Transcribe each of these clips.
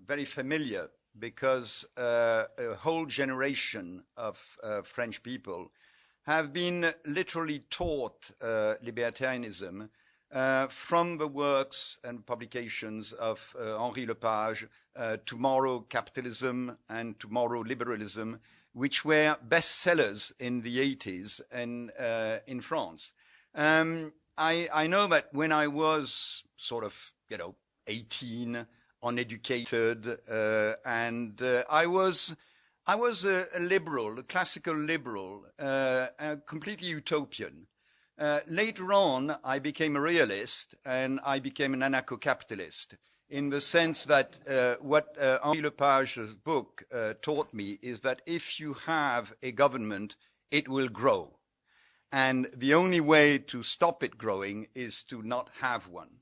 very familiar because a whole generation of French people have been literally taught libertarianism from the works and publications of Henri Lepage, Tomorrow Capitalism and Tomorrow Liberalism, which were bestsellers in the 80s and in France. I know that when I was sort of, 18, uneducated, and I was a liberal, a classical liberal, completely utopian. Later on, I became a realist and I became an anarcho-capitalist in the sense that what Henri Lepage's book taught me is that if you have a government, it will grow. And the only way to stop it growing is to not have one.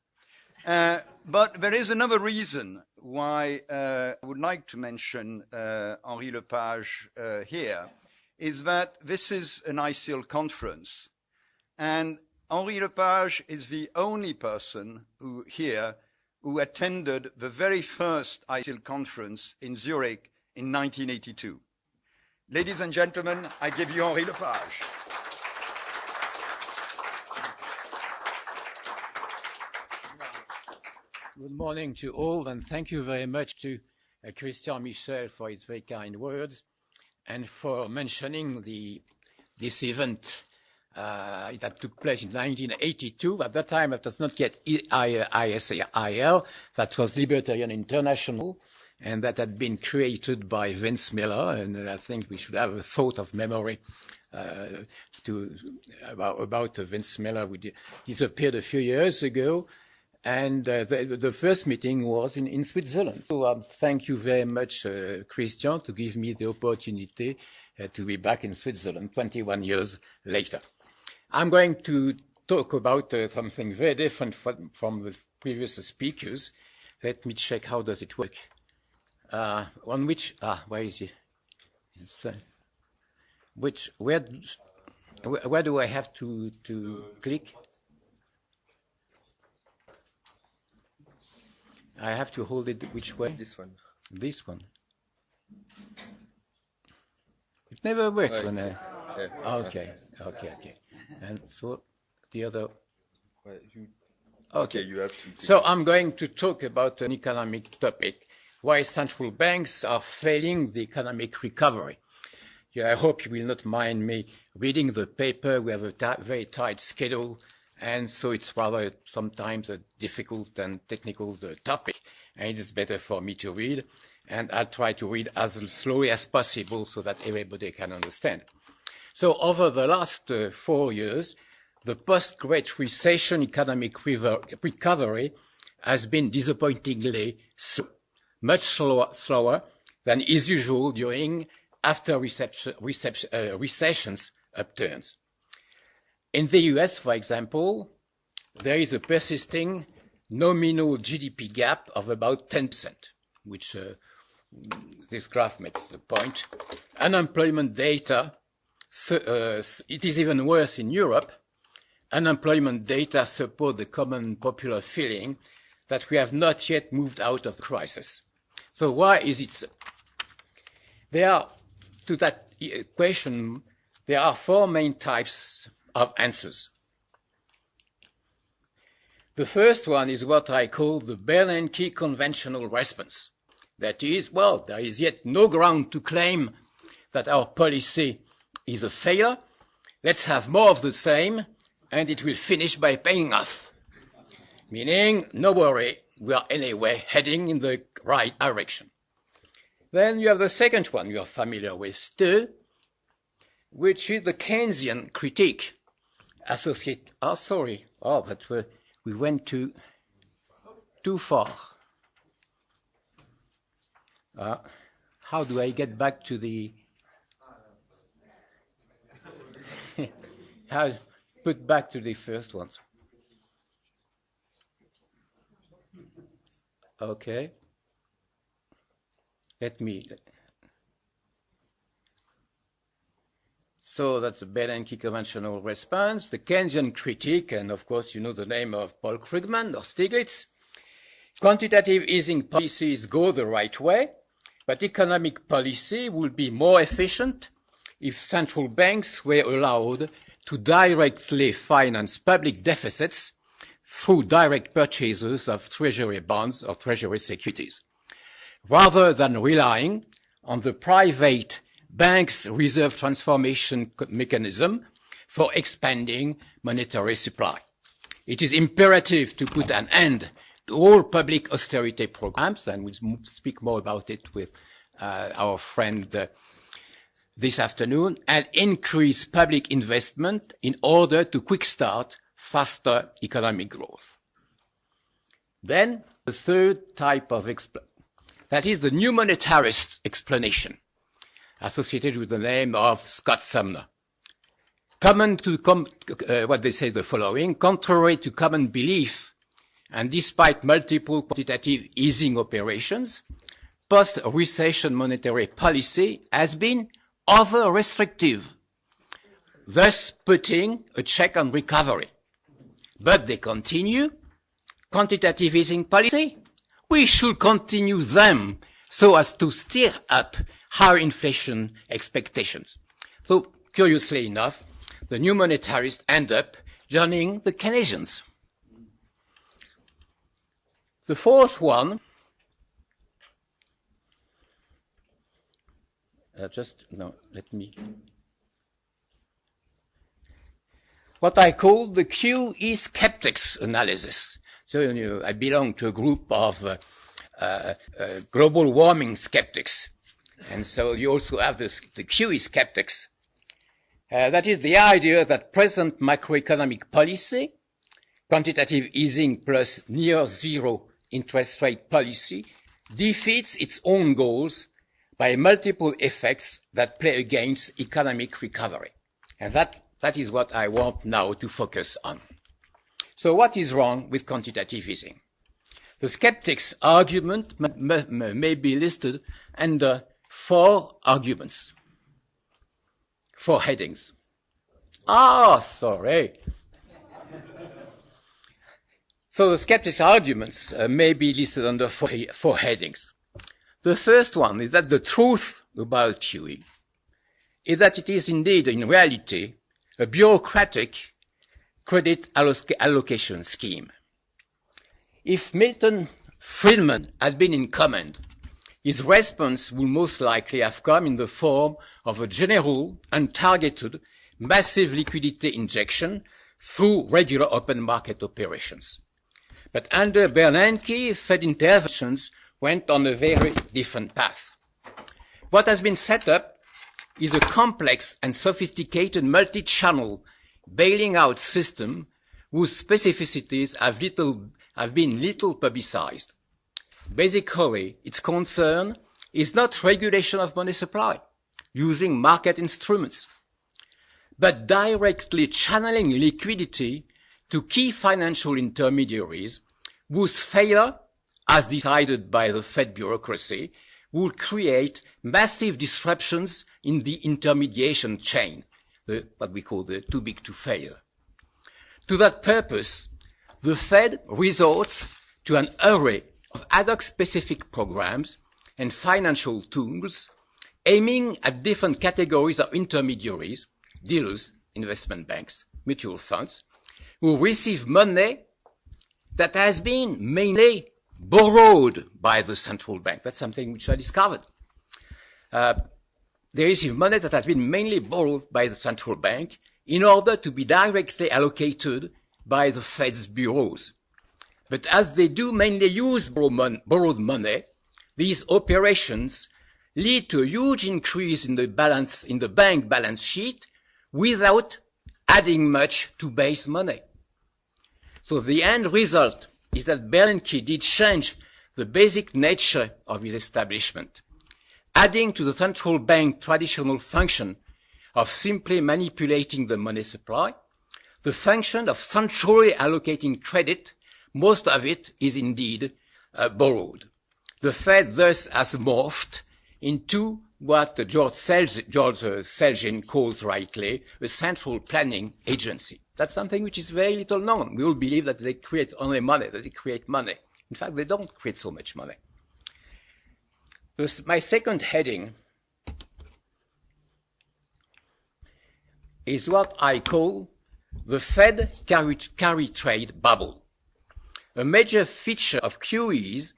But there is another reason why I would like to mention Henri Lepage here, is that this is an ICL conference. And Henri Lepage is the only person who attended the very first ICL conference in Zurich in 1982. Ladies and gentlemen, I give you Henri Lepage. Good morning to all, and thank you very much to Christian Michel for his very kind words and for mentioning this event that took place in 1982. At that time, it was not yet ISIL, that was Libertarian International, and that had been created by Vince Miller, and I think we should have a thought of memory about Vince Miller, who disappeared a few years ago. And the first meeting was in Switzerland. So thank you very much, Christian, to give me the opportunity to be back in Switzerland 21 years later. I'm going to talk about something very different from the previous speakers. Let me check how does it work. Where is it? Where do I have to click? I have to hold it which way? This one. This one. It never works right. when I... Yeah. Okay. And so the other... Okay, you have to... So I'm going to talk about an economic topic, why central banks are failing the economic recovery. Yeah, I hope you will not mind me reading the paper. We have a very tight schedule. And so it's rather sometimes a difficult and technical topic, and it's better for me to read. And I'll try to read as slowly as possible so that everybody can understand. So over the last 4 years, the post-Great Recession economic recovery has been disappointingly slow, much slower than is usual during after recessions upturns. In the US, for example, there is a persisting nominal GDP gap of about 10%, which this graph makes the point. Unemployment data, it is even worse in Europe. Unemployment data support the common popular feeling that we have not yet moved out of the crisis. So why is it so? To that question, there are 4 main types of answers. The first one is what I call the Bernanke conventional response. That is, well, there is yet no ground to claim that our policy is a failure. Let's have more of the same, and it will finish by paying off. Meaning, no worry, we are anyway heading in the right direction. Then you have the second one you're familiar with too, which is the Keynesian critique. We went too far. How do I get back to the... How put back to the first ones? Okay. So that's the Bernanke conventional response. The Keynesian critique, and of course you know the name of Paul Krugman or Stiglitz. Quantitative easing policies go the right way, but economic policy will be more efficient if central banks were allowed to directly finance public deficits through direct purchases of treasury bonds or treasury securities, rather than relying on the private bank's reserve transformation mechanism for expanding monetary supply. It is imperative to put an end to all public austerity programs, and we'll speak more about it with our friend this afternoon, and increase public investment in order to kickstart faster economic growth. Then, the third type of that is the new monetarist explanation, associated with the name of Scott Sumner. Common to what they say the following: contrary to common belief, and despite multiple quantitative easing operations, post-recession monetary policy has been over-restrictive, thus putting a check on recovery. But they continue. Quantitative easing policy, we should continue them so as to steer up higher inflation expectations. So, curiously enough, the new monetarists end up joining the Keynesians. The fourth one, what I call the QE skeptics analysis. So I belong to a group of global warming skeptics. And so you also have the QE skeptics. That is the idea that present macroeconomic policy, quantitative easing plus near zero interest rate policy, defeats its own goals by multiple effects that play against economic recovery. And that is what I want now to focus on. So what is wrong with quantitative easing? The skeptics' argument may be listed under 4 arguments, 4 headings. Sorry. So the skeptics' arguments may be listed under 4 headings. The first one is that the truth about QE is that it is indeed, in reality, a bureaucratic credit allocation scheme. If Milton Friedman had been in command, his response would most likely have come in the form of a general and targeted massive liquidity injection through regular open market operations. But under Bernanke, Fed interventions went on a very different path. What has been set up is a complex and sophisticated multi-channel bailing out system whose specificities have been little publicized. Basically, its concern is not regulation of money supply using market instruments, but directly channeling liquidity to key financial intermediaries whose failure, as decided by the Fed bureaucracy, will create massive disruptions in the intermediation chain, what we call the too big to fail. To that purpose, the Fed resorts to an array of ad hoc specific programs and financial tools aiming at different categories of intermediaries, dealers, investment banks, mutual funds, who receive money that has been mainly borrowed by the central bank. That's something which I discovered. They receive money that has been mainly borrowed by the central bank in order to be directly allocated by the Fed's bureaus. But as they do mainly use borrowed money, these operations lead to a huge increase in the bank balance sheet without adding much to base money. So the end result is that Bernanke did change the basic nature of his establishment, adding to the central bank traditional function of simply manipulating the money supply, the function of centrally allocating credit. Most of it is indeed borrowed. The Fed thus has morphed into what George Selgin calls rightly a central planning agency. That's something which is very little known. We all believe that they create only money, that they create money. In fact, they don't create so much money. My second heading is what I call the Fed carry trade bubble. A major feature of QEs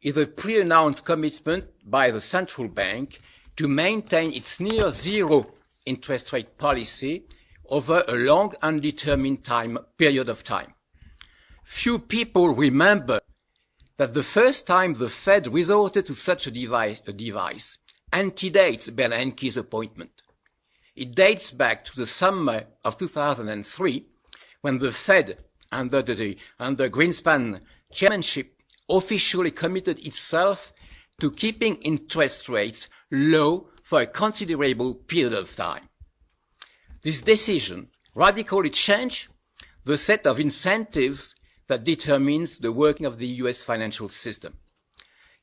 is a pre-announced commitment by the central bank to maintain its near zero interest rate policy over a long undetermined period of time. Few people remember that the first time the Fed resorted to such a device antedates Bernanke's appointment. It dates back to the summer of 2003, when the Fed, under Greenspan chairmanship, officially committed itself to keeping interest rates low for a considerable period of time. This decision radically changed the set of incentives that determines the working of the US financial system.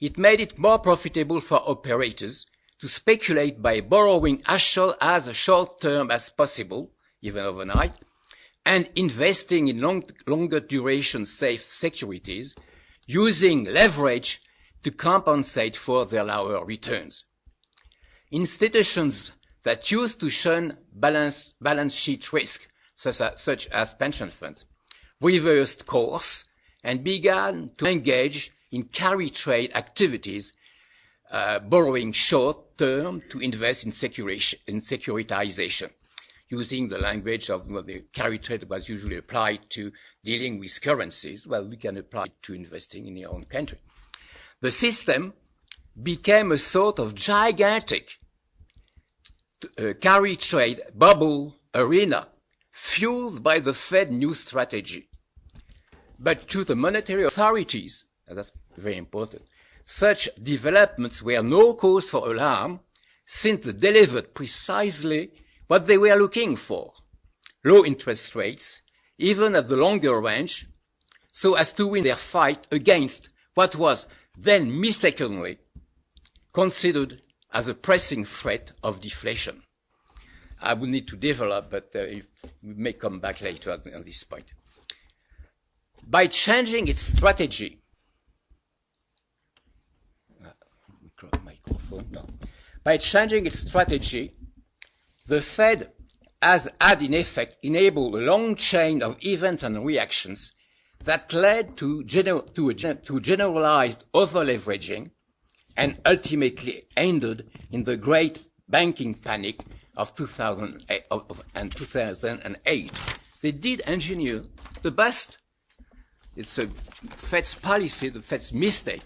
It made it more profitable for operators to speculate by borrowing as short term as possible, even overnight, and investing in longer duration safe securities, using leverage to compensate for their lower returns. Institutions that used to shun balance sheet risk, such as pension funds, reversed course and began to engage in carry trade activities, borrowing short term to invest in securitization, using the language of the carry trade was usually applied to dealing with currencies. Well, we can apply it to investing in your own country. The system became a sort of gigantic carry trade bubble arena fueled by the Fed new strategy. But to the monetary authorities, and that's very important, such developments were no cause for alarm, since they delivered precisely what they were looking for: low interest rates, even at the longer range, so as to win their fight against what was then mistakenly considered as a pressing threat of deflation. I will need to develop, but we may come back later on this point. By changing its strategy, the Fed has had in effect enabled a long chain of events and reactions that led to generalized over-leveraging and ultimately ended in the great banking panic of 2008 and 2008. They did engineer the bust. It's the Fed's policy, the Fed's mistake.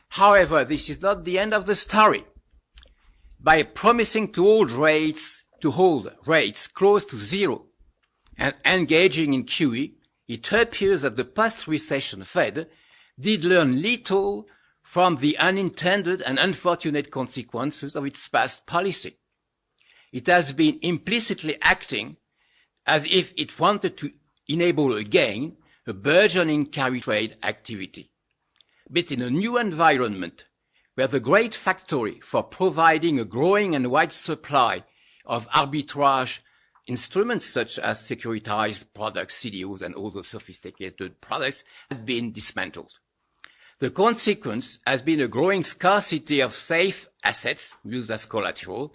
However, this is not the end of the story. By promising to hold rates close to zero and engaging in QE, it appears that the post-recession Fed did learn little from the unintended and unfortunate consequences of its past policy. It has been implicitly acting as if it wanted to enable again a burgeoning carry trade activity. But in a new environment, where the great factory for providing a growing and wide supply of arbitrage instruments such as securitized products, CDOs, and other sophisticated products had been dismantled. The consequence has been a growing scarcity of safe assets used as collateral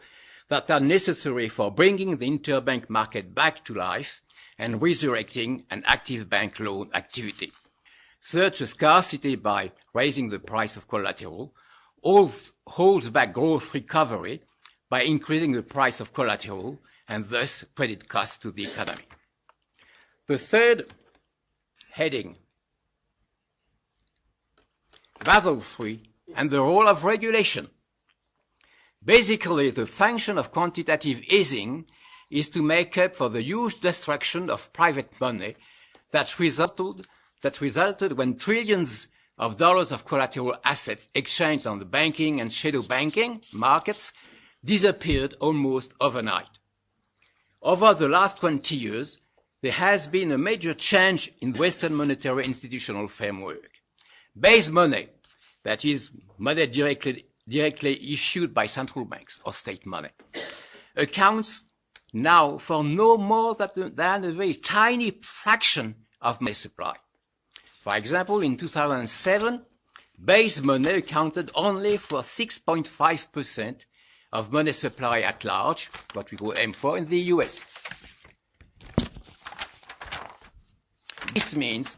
that are necessary for bringing the interbank market back to life and resurrecting an active bank loan activity. Such a scarcity, by raising the price of collateral, holds back growth recovery by increasing the price of collateral and thus credit costs to the economy. The third heading, Basel III and the role of regulation. Basically, the function of quantitative easing is to make up for the huge destruction of private money that resulted when trillions of dollars of collateral assets exchanged on the banking and shadow banking markets disappeared almost overnight. Over the last 20 years, there has been a major change in Western monetary institutional framework. Base money, that is, money directly issued by central banks or state money, accounts now for no more than a very tiny fraction of money supply. For example, in 2007, base money accounted only for 6.5% of money supply at large, what we call M4 in the US. This means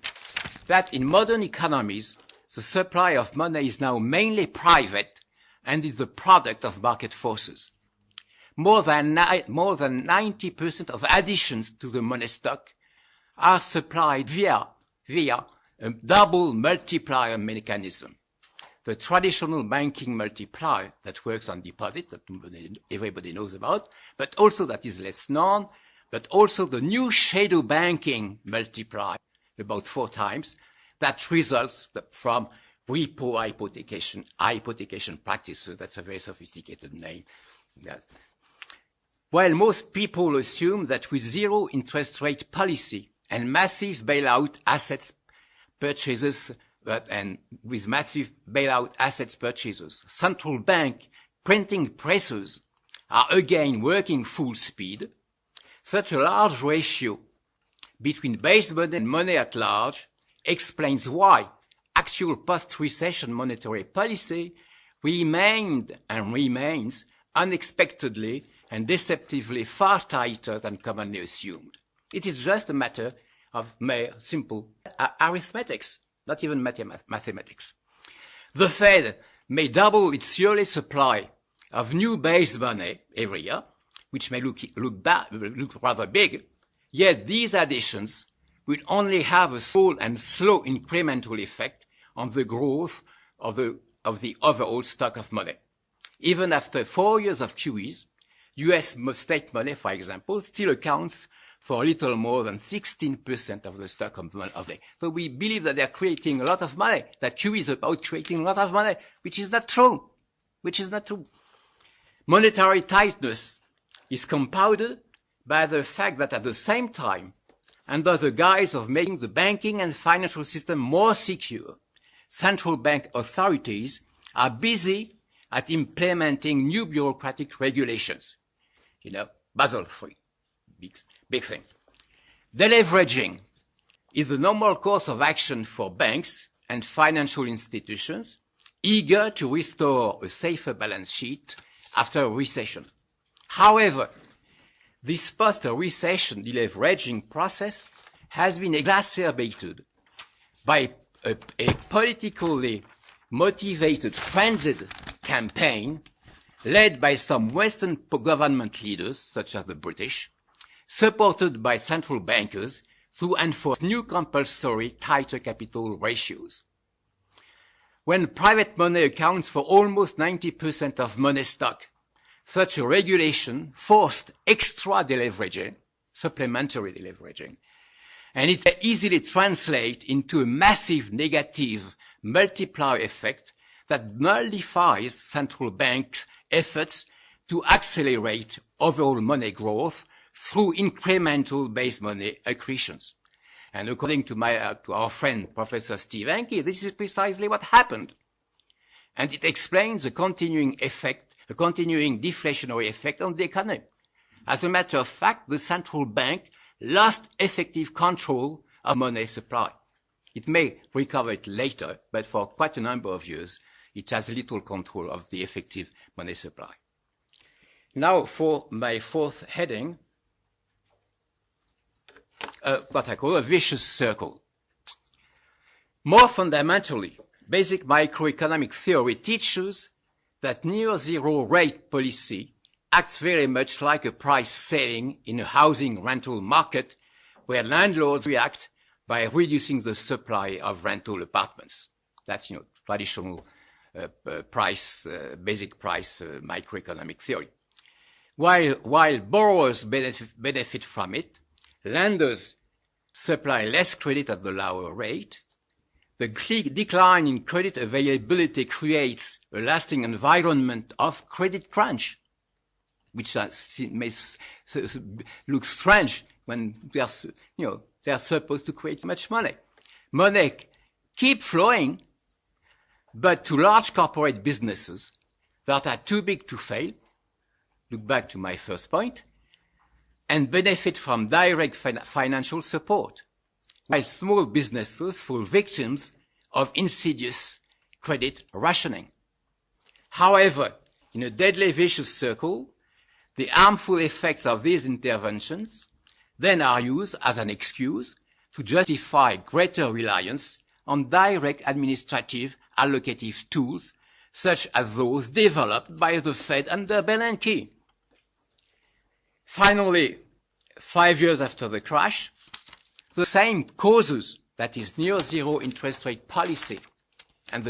that in modern economies, the supply of money is now mainly private and is the product of market forces. More than 90% of additions to the money stock are supplied via a double multiplier mechanism. The traditional banking multiplier that works on deposit, that everybody knows about, but also that is less known, but also the new shadow banking multiplier, about 4 times, that results from repo hypothecation practices. That's a very sophisticated name. While most people assume that with zero interest rate policy and massive bailout assets purchases, central bank printing presses are again working full speed, such a large ratio between base money and money at large explains why actual post-recession monetary policy remained and remains unexpectedly and deceptively far tighter than commonly assumed. It is just a matter of mere simple arithmetics, not even mathematics. The Fed may double its yearly supply of new base money every year, which may look rather big, yet these additions will only have a small and slow incremental effect on the growth of the overall stock of money. Even after 4 years of QEs, US state money, for example, still accounts for a little more than 16% of the stock of money. So we believe that they are creating a lot of money, that QE is about creating a lot of money, which is not true. Monetary tightness is compounded by the fact that at the same time, under the guise of making the banking and financial system more secure, central bank authorities are busy at implementing new bureaucratic regulations. Basel III, big thing. Deleveraging is the normal course of action for banks and financial institutions eager to restore a safer balance sheet after a recession. However, this post-recession deleveraging process has been exacerbated by a politically motivated, frenzied campaign led by some Western government leaders, such as the British, supported by central bankers to enforce new compulsory tighter capital ratios. When private money accounts for almost 90% of money stock, such a regulation forced extra deleveraging, supplementary deleveraging, and it can easily translate into a massive negative multiplier effect that nullifies central banks' efforts to accelerate overall money growth through incremental base money accretions. And according to our friend Professor Steve Henri, this is precisely what happened. And it explains a continuing deflationary effect on the economy. As a matter of fact, the central bank lost effective control of money supply. It may recover it later, but for quite a number of years, it has little control of the effective money supply. Now for my fourth heading, what I call a vicious circle. More fundamentally, basic microeconomic theory teaches that near-zero rate policy acts very much like a price ceiling in a housing rental market where landlords react by reducing the supply of rental apartments. That's, traditional basic price microeconomic theory. While borrowers benefit from it, lenders supply less credit at the lower rate. The decline in credit availability creates a lasting environment of credit crunch, which may look strange when they are supposed to create much money. Money keep flowing, but to large corporate businesses that are too big to fail, look back to my first point, and benefit from direct financial support. while small businesses fall victims of insidious credit rationing. However, in a deadly vicious circle, the harmful effects of these interventions then are used as an excuse to justify greater reliance on direct administrative allocative tools such as those developed by the Fed under Bernanke. Finally, 5 years after the crash, the same causes, that is near zero interest rate policy and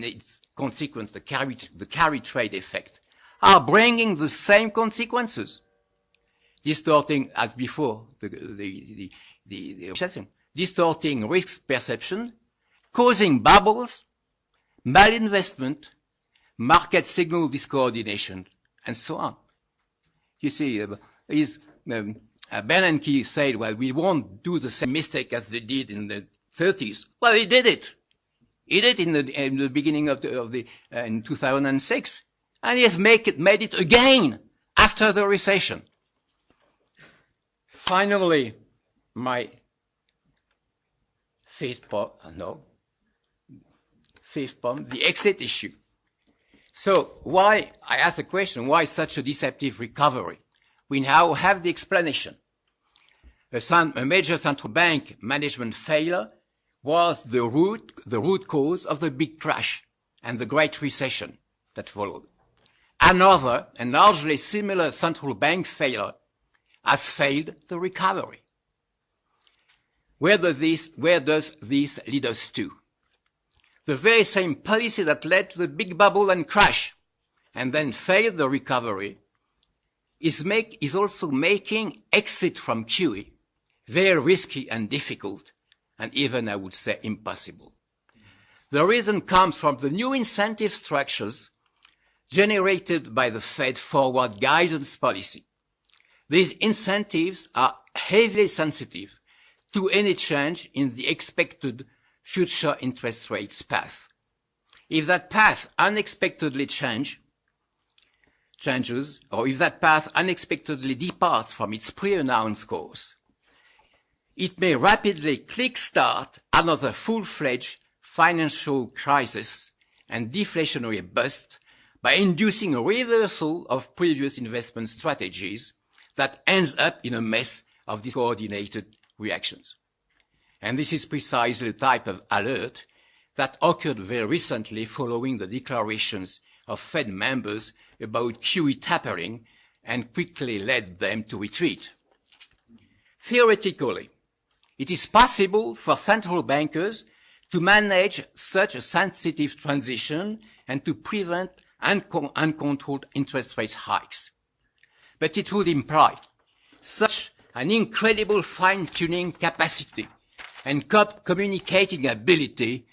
its consequence, the carry trade effect, are bringing the same consequences, distorting, as before, the recession, distorting risk perception, causing bubbles, malinvestment, market signal discoordination, and so on. You see, Bernanke said, well, we won't do the same mistake as they did in the 30s. Well, he did it. He did it in the beginning in 2006. And he has made it again after the recession. Finally, my fifth point, the exit issue. So why, I asked the question, why such a deceptive recovery? We now have the explanation. A major central bank management failure was the root cause of the big crash and the Great Recession that followed. Another and largely similar central bank failure has failed the recovery. Where does this lead us to? The very same policy that led to the big bubble and crash and then failed the recovery is also making exit from QE very risky and difficult, and even, I would say, impossible. The reason comes from the new incentive structures generated by the Fed forward guidance policy. These incentives are heavily sensitive to any change in the expected future interest rates path. If that path unexpectedly changes, or if that path unexpectedly departs from its pre-announced course, it may rapidly kickstart another full-fledged financial crisis and deflationary bust by inducing a reversal of previous investment strategies that ends up in a mess of discoordinated reactions. And this is precisely the type of alert that occurred very recently following the declarations of Fed members about QE tapering and quickly led them to retreat. Theoretically, it is possible for central bankers to manage such a sensitive transition and to prevent uncontrolled interest rate hikes. But it would imply such an incredible fine-tuning capacity and communicating ability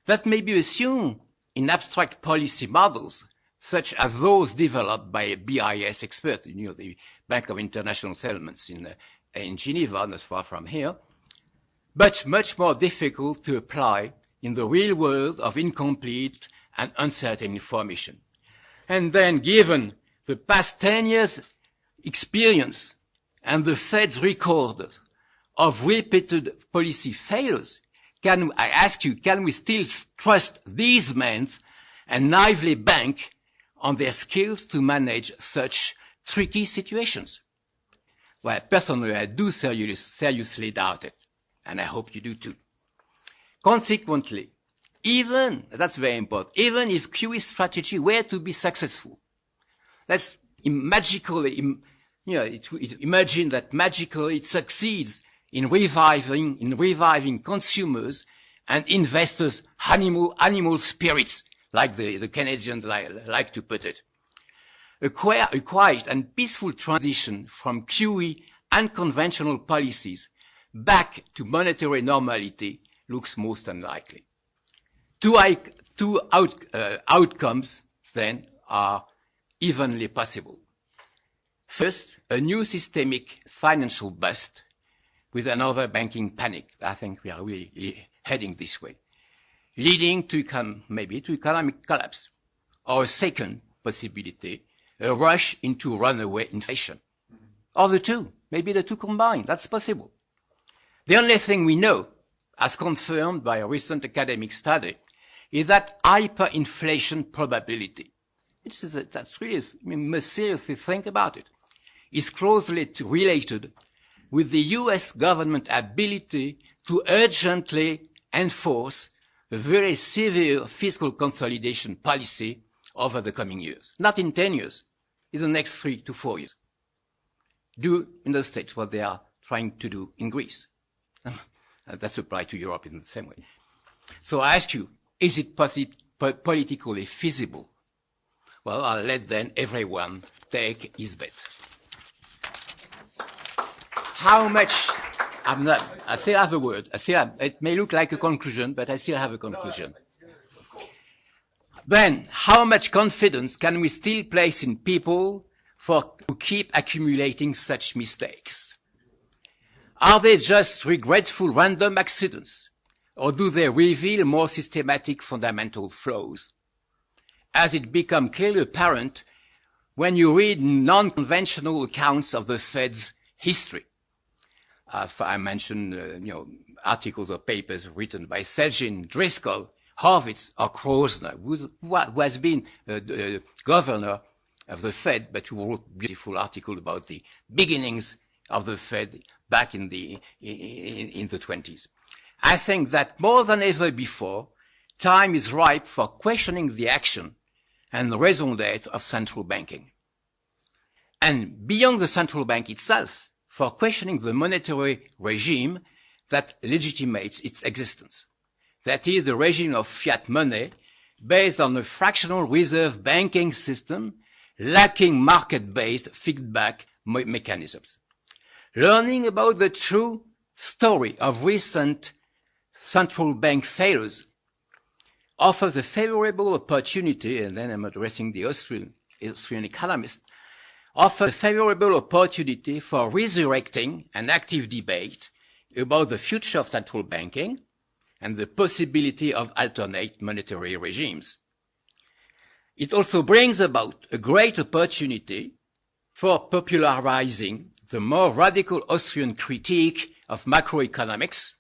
that may be assumed in abstract policy models, such as those developed by a BIS expert, the Bank of International Settlements in Geneva, not far from here, but much more difficult to apply in the real world of incomplete and uncertain information. And then, given the past 10 years' experience and the Fed's record of repeated policy failures, I ask you, can we still trust these men and naively bank on their skills to manage such tricky situations? Well, personally, I do seriously doubt it, and I hope you do too. Consequently, that's very important, even if QE strategy were to be successful, let's imagine that magically it succeeds in reviving consumers and investors' animal spirits, like the Canadians like to put it. A quiet and peaceful transition from QE and conventional policies back to monetary normality looks most unlikely. Two outcomes, then, are evenly possible. First, a new systemic financial bust with another banking panic. I think we are really heading this way, leading to maybe to economic collapse. Or a second possibility, a rush into runaway inflation. Or the two, maybe the two combined. That's possible. The only thing we know, as confirmed by a recent academic study, is that hyperinflation probability, that's really, we must seriously think about it, is closely related with the US government ability to urgently enforce a very severe fiscal consolidation policy over the coming years. Not in 10 years, in the next 3 to 4 years. Do in the States what they are trying to do in Greece. That's applied to Europe in the same way. So I ask you, is it politically feasible? Well, I'll let then everyone take his bet. How much? I still have a word. It may look like a conclusion, but I still have a conclusion. Then, how much confidence can we still place in people to keep accumulating such mistakes? Are they just regretful random accidents, or do they reveal more systematic fundamental flaws? As it becomes clearly apparent when you read non-conventional accounts of the Fed's history. I mentioned, articles or papers written by Selgin, Driscoll, Horvitz, or Krosner, who has been governor of the Fed, but who wrote a beautiful article about the beginnings of the Fed back in the 20s. I think that more than ever before, time is ripe for questioning the action and the raison d'etre of central banking. And beyond the central bank itself, for questioning the monetary regime that legitimates its existence. That is the regime of fiat money based on a fractional reserve banking system lacking market-based feedback mechanisms. Learning about the true story of recent central bank failures offers a favorable opportunity, and then I'm addressing the Austrian Economist, offers a favorable opportunity for resurrecting an active debate about the future of central banking and the possibility of alternate monetary regimes. It also brings about a great opportunity for popularizing the more radical Austrian critique of macroeconomics.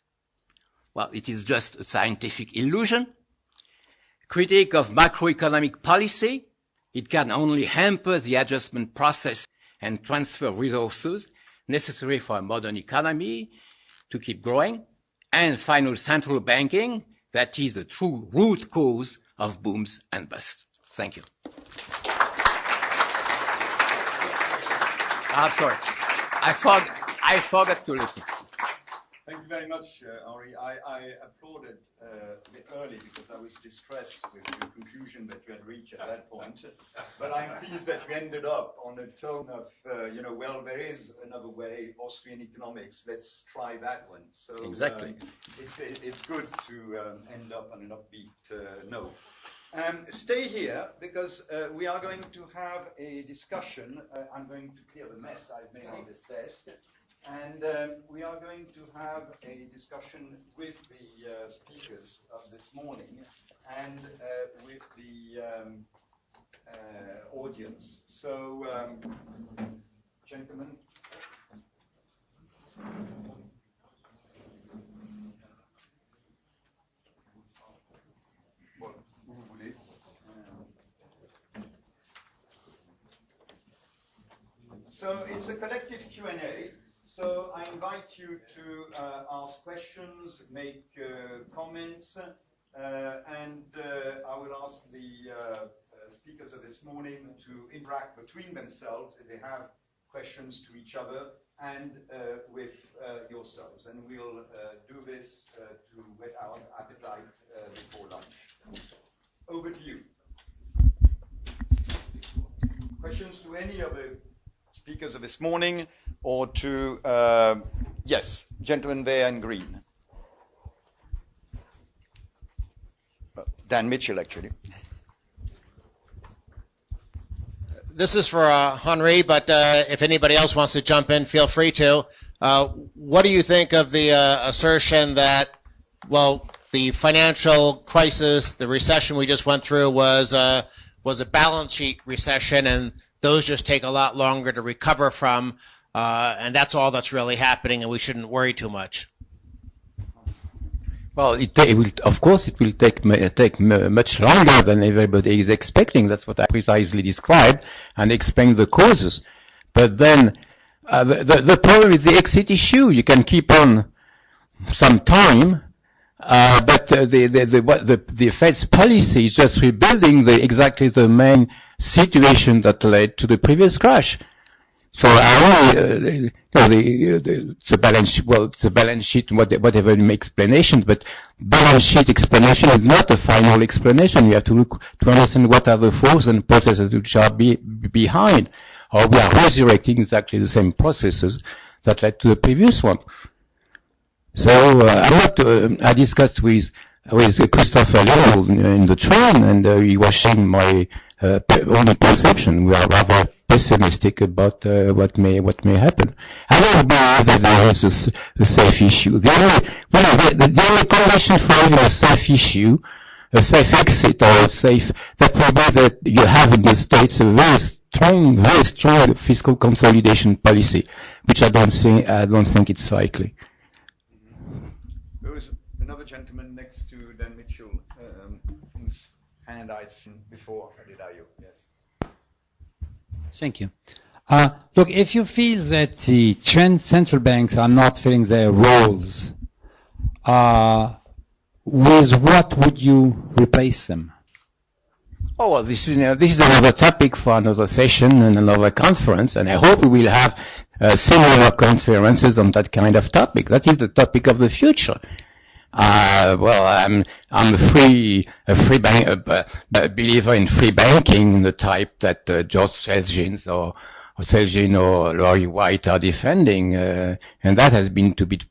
Well, it is just a scientific illusion. Critique of macroeconomic policy. It can only hamper the adjustment process and transfer resources necessary for a modern economy to keep growing. And final, central banking, that is the true root cause of booms and busts. Thank you. I'm sorry. I forgot to look. Thank you very much, Henri. I applauded a bit early because I was distressed with the conclusion that you had reached at that point. But I'm pleased that we ended up on a tone of, well, there is another way, Austrian economics, let's try that one. So exactly. It's good to end up on an upbeat note. Stay here because we are going to have a discussion. I'm going to clear the mess I've made on this desk. And we are going to have a discussion with the speakers of this morning and with the audience. So, gentlemen. So it's a collective Q&A. So I invite you to ask questions, make comments, and I will ask the speakers of this morning to interact between themselves if they have questions to each other and with yourselves. And we'll do this to whet our appetite before lunch. Over to you. Questions to any of the speakers of this morning, or to, yes, gentleman there in green. Dan Mitchell, actually. This is for Henri, but if anybody else wants to jump in, feel free to. What do you think of the assertion that, well, the financial crisis, the recession we just went through was a balance sheet recession, and those just take a lot longer to recover from, and that's all that's really happening, and we shouldn't worry too much? Well, of course, it will take much longer than everybody is expecting. That's what I precisely described and explain the causes. But then, the problem is the exit issue. You can keep on some time, but the Fed's policy is just rebuilding exactly the main situation that led to the previous crash. So the balance sheet, well, it's a balance sheet, whatever explanation, but balance sheet explanation is not a final explanation. You have to look to understand what are the forces and processes which are behind, or we are resurrecting exactly the same processes that led to the previous one. So I discussed with Christopher Little in the train, and he was sharing my own perception. We are rather pessimistic about what may happen. I don't believe that there is a safe issue. The only condition for having a safe issue, a safe exit, or a safe, that will be that you have in the States a very strong fiscal consolidation policy, which I don't think it's likely. There was another gentleman next to Dan Mitchell, whose hand I'd seen before. Adidayo, yes. Thank you. Look, if you feel that the central banks are not filling their roles, with what would you replace them? Oh, well, this is another topic for another session and another conference, and I hope we will have similar conferences on that kind of topic. That is the topic of the future. Well, I'm a believer in free banking, the type that George Selgin or Laurie White are defending, and that has been to be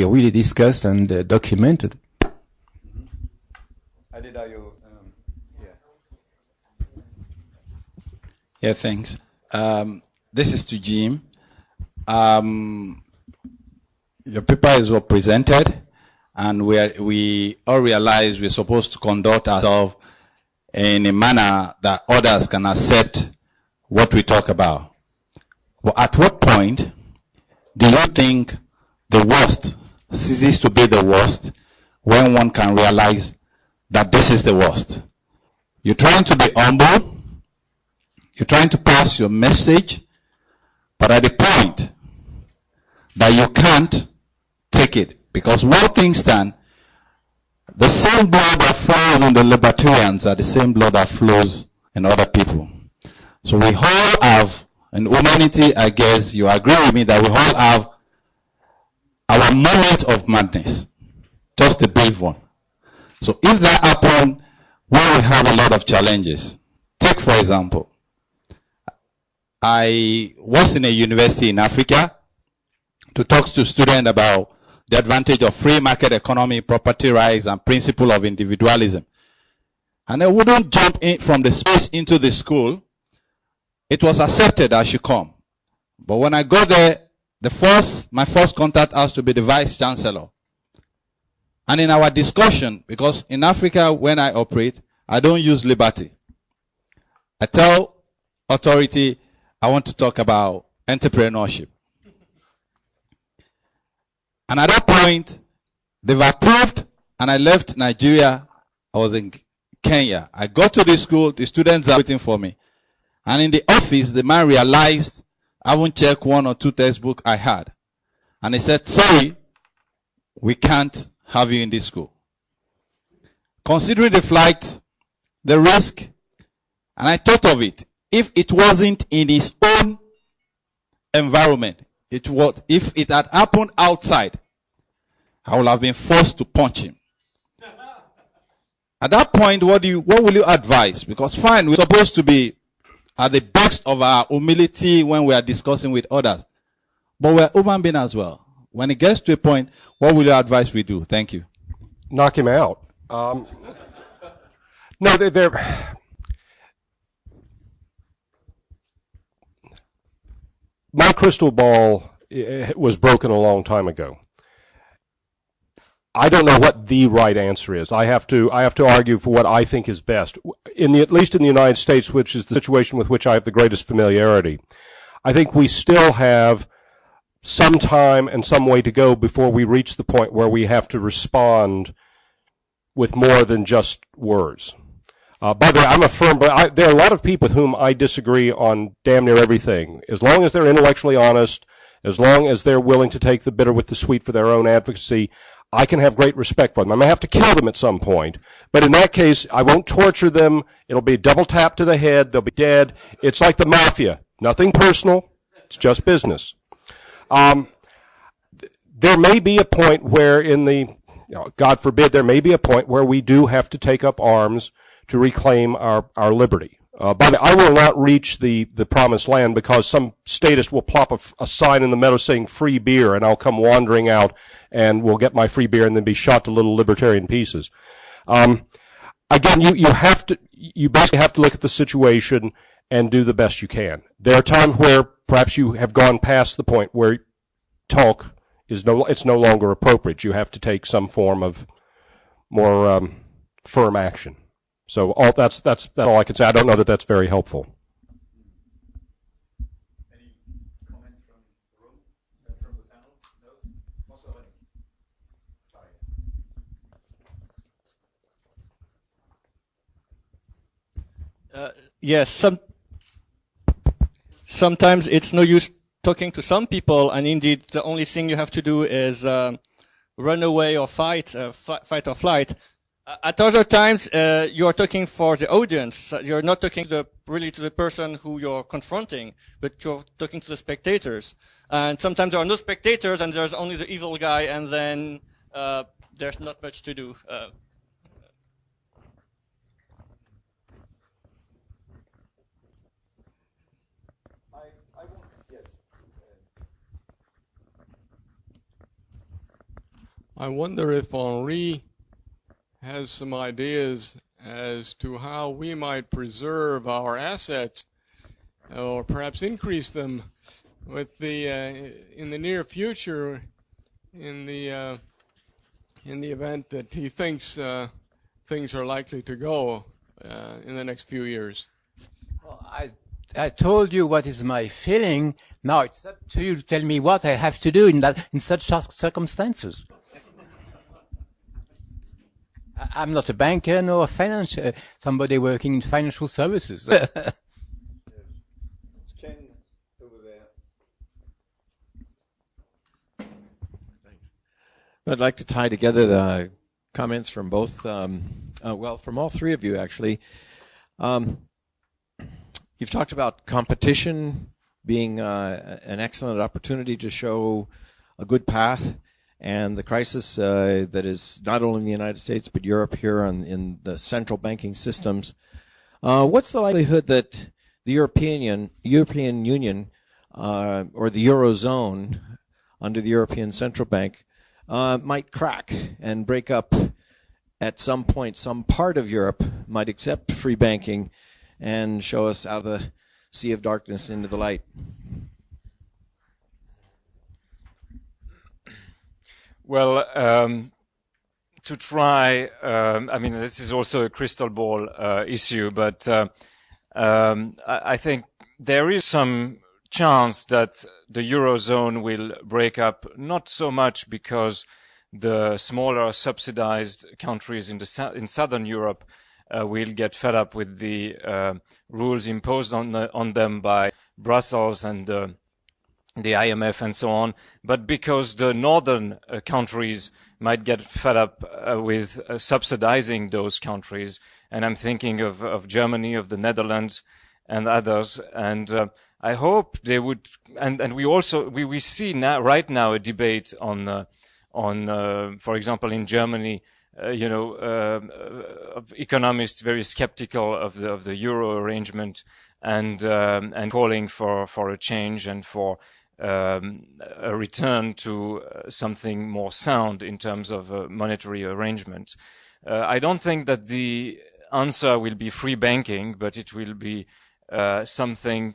really discussed and documented. Yeah, thanks. This is to Jim. Your paper is well presented, and we all realize we're supposed to conduct ourselves in a manner that others can accept what we talk about. Well, at what point do you think the worst ceases to be the worst when one can realize that this is the worst? You're trying to be humble, you're trying to pass your message, but at the point that you can't take it, because one thing stands, the same blood that flows in the libertarians are the same blood that flows in other people. So we all have, in humanity, I guess you agree with me that we all have our moment of madness, just a brief one. So if that happens, we will have a lot of challenges. Take, for example, I was in a university in Africa to talk to students about the advantage of free market economy, property rights, and principle of individualism. And I wouldn't jump in from the space into the school. It was accepted I should come. But when I got there, my first contact has to be the vice chancellor. And in our discussion, because in Africa, when I operate, I don't use liberty. I tell authority, I want to talk about entrepreneurship. And at that point, they've approved, and I left Nigeria. I was in Kenya. I got to the school, the students are waiting for me. And in the office, the man realized I haven't checked 1 or 2 textbooks I had. And he said, sorry, we can't have you in this school. Considering the flight, the risk, and I thought of it, if it wasn't in his own environment, if it had happened outside, I would have been forced to punch him. At that point, what will you advise? Because fine, we're supposed to be at the best of our humility when we are discussing with others. But we're human beings as well. When it gets to a point, what will you advise we do? Thank you. Knock him out. No, my crystal ball was broken a long time ago. I don't know what the right answer is. I have to argue for what I think is best. At least in the United States, which is the situation with which I have the greatest familiarity, I think we still have some time and some way to go before we reach the point where we have to respond with more than just words. By the way, I'm a firm, but there are a lot of people with whom I disagree on damn near everything. As long as they're intellectually honest, as long as they're willing to take the bitter with the sweet for their own advocacy, I can have great respect for them. I may have to kill them at some point, but in that case, I won't torture them. It'll be a double tap to the head. They'll be dead. It's like the mafia. Nothing personal. It's just business. There may be a point where God forbid, there may be a point where we do have to take up arms to reclaim our liberty. But I will not reach the promised land because some statist will plop a sign in the meadow saying free beer, and I'll come wandering out and will get my free beer and then be shot to little libertarian pieces. Again, you basically have to look at the situation and do the best you can. There are times where perhaps you have gone past the point where talk it's no longer appropriate. You have to take some form of more firm action. So that's all I can say. I don't know that that's very helpful. Any comment from the room, from the panel? No? Sorry. Yes, sometimes it's no use talking to some people, and indeed the only thing you have to do is run away or fight or flight. At other times, you are talking for the audience. You're not talking really to the person who you're confronting, but you're talking to the spectators. And sometimes there are no spectators, and there's only the evil guy, and then there's not much to do. I wonder if Henri has some ideas as to how we might preserve our assets or perhaps increase them with in the near future in the event that he thinks things are likely to go in the next few years. Well, I told you what is my feeling. Now it's up to you to tell me what I have to do in such circumstances. I'm not a banker nor a somebody working in financial services. Ken over there. Thanks. I'd like to tie together the comments from both, from all three of you actually. You've talked about competition being an excellent opportunity to show a good path. And the crisis that is not only in the United States but Europe here in the central banking systems. What's the likelihood that the European Union or the Eurozone under the European Central Bank might crack and break up at some point? Some part of Europe might accept free banking and show us out of the sea of darkness into the light. Well, to try, this is also a crystal ball issue, but I think there is some chance that the Eurozone will break up, not so much because the smaller subsidized countries in Southern Europe will get fed up with the rules imposed on them by Brussels and the IMF and so on, but because the northern countries might get fed up with subsidizing those countries. And I'm thinking of Germany, of the Netherlands and others. And I hope they would, and we see now, right now, a debate on for example, in Germany, of economists very skeptical of the euro arrangement and calling for a change and for a return to something more sound in terms of monetary arrangement. I don't think that the answer will be free banking, but it will be something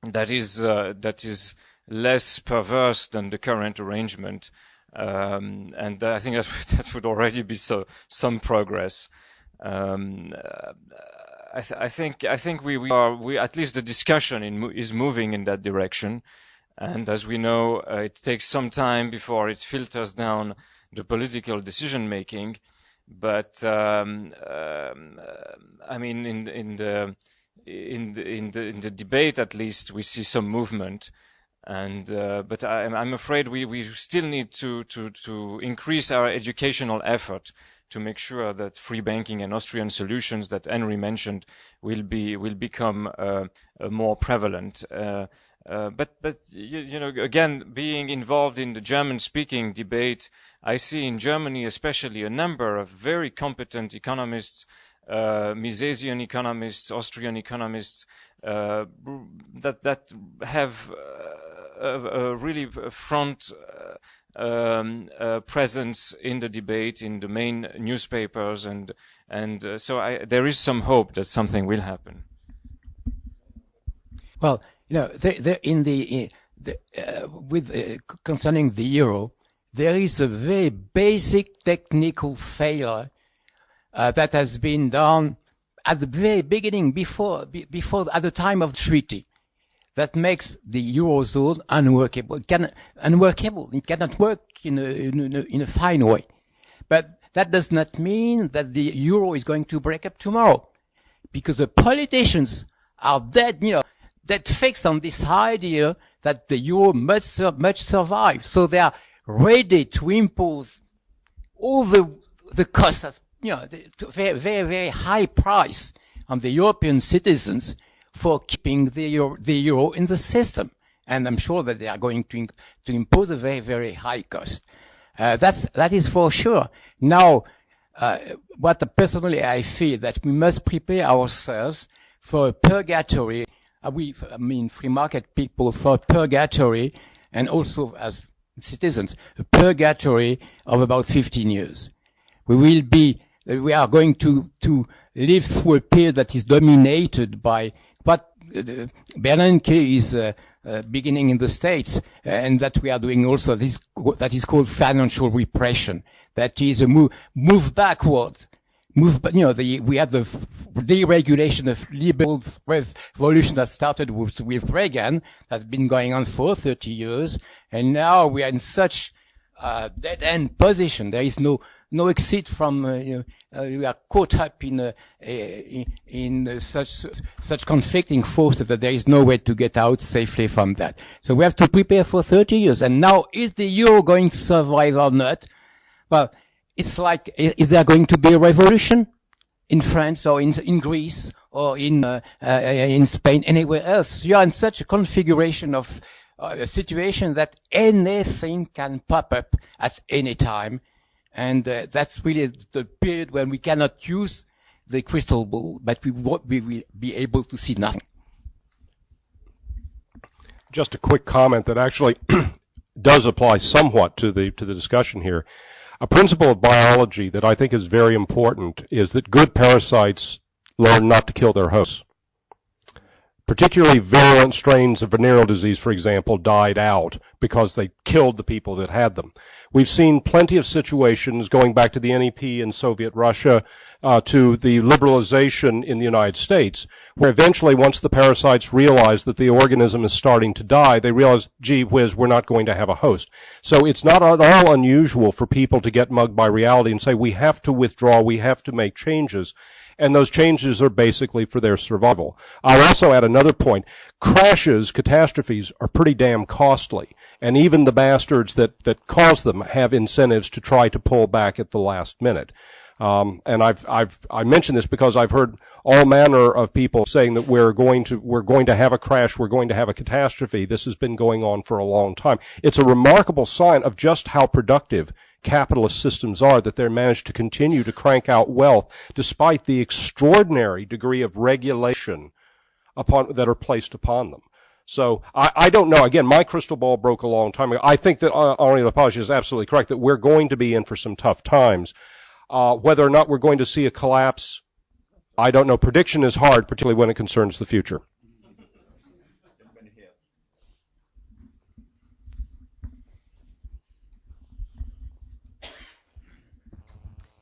that is less perverse than the current arrangement, and I think that would already be some progress. I think we are at least the discussion is moving in that direction, and as we know, it takes some time before it filters down the political decision making. But I mean, in the debate, at least, we see some movement. And but I'm afraid we still need to increase our educational effort to make sure that free banking and Austrian solutions that Henri mentioned will become more prevalent. But you know, again, being involved in the German-speaking debate, I see in Germany especially a number of very competent economists, Misesian economists, Austrian economists, that have a really front presence in the debate in the main newspapers, and so there is some hope that something will happen. Well, you know, concerning the euro, there is a very basic technical failure that has been done at the very beginning, before at the time of the treaty, that makes the eurozone unworkable. It cannot work in a fine way. But that does not mean that the euro is going to break up tomorrow, because the politicians are dead fixed on this idea that the euro must survive. So they are ready to impose all the costs, as very, very, very high price on the European citizens for keeping the euro in the system. And I'm sure that they are going to impose a very, very high cost. That is for sure. Now, what personally I feel that we must prepare ourselves for a purgatory. Free market people, for a purgatory, and also as citizens, a purgatory of about 15 years. We are going to live through a period that is dominated by what Bernanke is beginning in the States, and that we are doing also that is called financial repression. That is a move backward. We had the deregulation of liberal revolution that started with Reagan, that's been going on for 30 years, and now we are in such a dead-end position. There is no exit from. We are caught up in such conflicting forces that there is no way to get out safely from that. So we have to prepare for 30 years. And now, is the euro going to survive or not? Well, it's like, is there going to be a revolution in France or in Greece or in Spain, anywhere else? You are in such a configuration of a situation that anything can pop up at any time. And that's really the period when we cannot use the crystal ball, but we will be able to see nothing. Just a quick comment that actually does apply somewhat to the discussion here. A principle of biology that I think is very important is that good parasites learn not to kill their hosts. Particularly virulent strains of venereal disease, for example, died out because they killed the people that had them. We've seen plenty of situations going back to the NEP in Soviet Russia, to the liberalization in the United States, where eventually once the parasites realize that the organism is starting to die, they realize, gee whiz, we're not going to have a host. So it's not at all unusual for people to get mugged by reality and say, we have to withdraw, we have to make changes. And those changes are basically for their survival. I'll also add another point. Crashes, catastrophes, are pretty damn costly. And even the bastards that cause them have incentives to try to pull back at the last minute. And I mention this because I've heard all manner of people saying that we're going to have a crash, we're going to have a catastrophe. This has been going on for a long time. It's a remarkable sign of just how productive capitalist systems are, that they're managed to continue to crank out wealth despite the extraordinary degree of regulation that are placed upon them. So I don't know. Again, my crystal ball broke a long time ago. I think that Henri Lepage is absolutely correct that we're going to be in for some tough times. Whether or not we're going to see a collapse, I don't know. Prediction is hard, particularly when it concerns the future.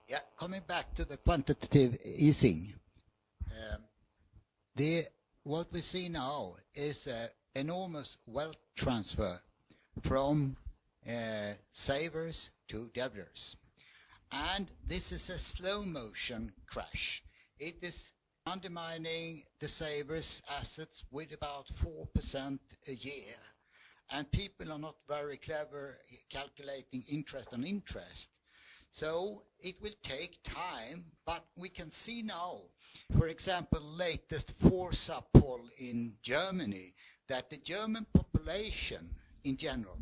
Yeah, coming back to the quantitative easing, what we see now is enormous wealth transfer from savers to debtors. And this is a slow motion crash. It is undermining the savers' assets with about 4% a year. And people are not very clever calculating interest on interest. So it will take time, but we can see now, for example, latest Forsa poll in Germany, that the German population in general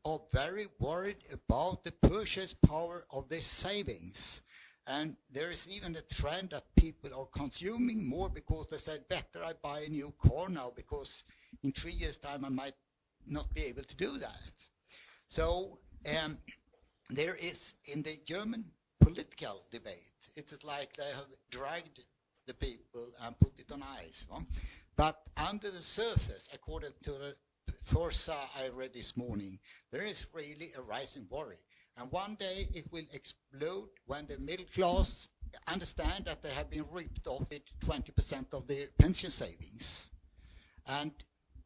are very worried about the purchase power of their savings. And there is even a trend that people are consuming more because they said, better I buy a new car now because in 3 years' time I might not be able to do that. So there is, in the German political debate, it is like they have dragged the people and put it on ice. But under the surface, according to the Forsa I read this morning, there is really a rising worry. And one day it will explode when the middle class understand that they have been ripped off with 20% of their pension savings. And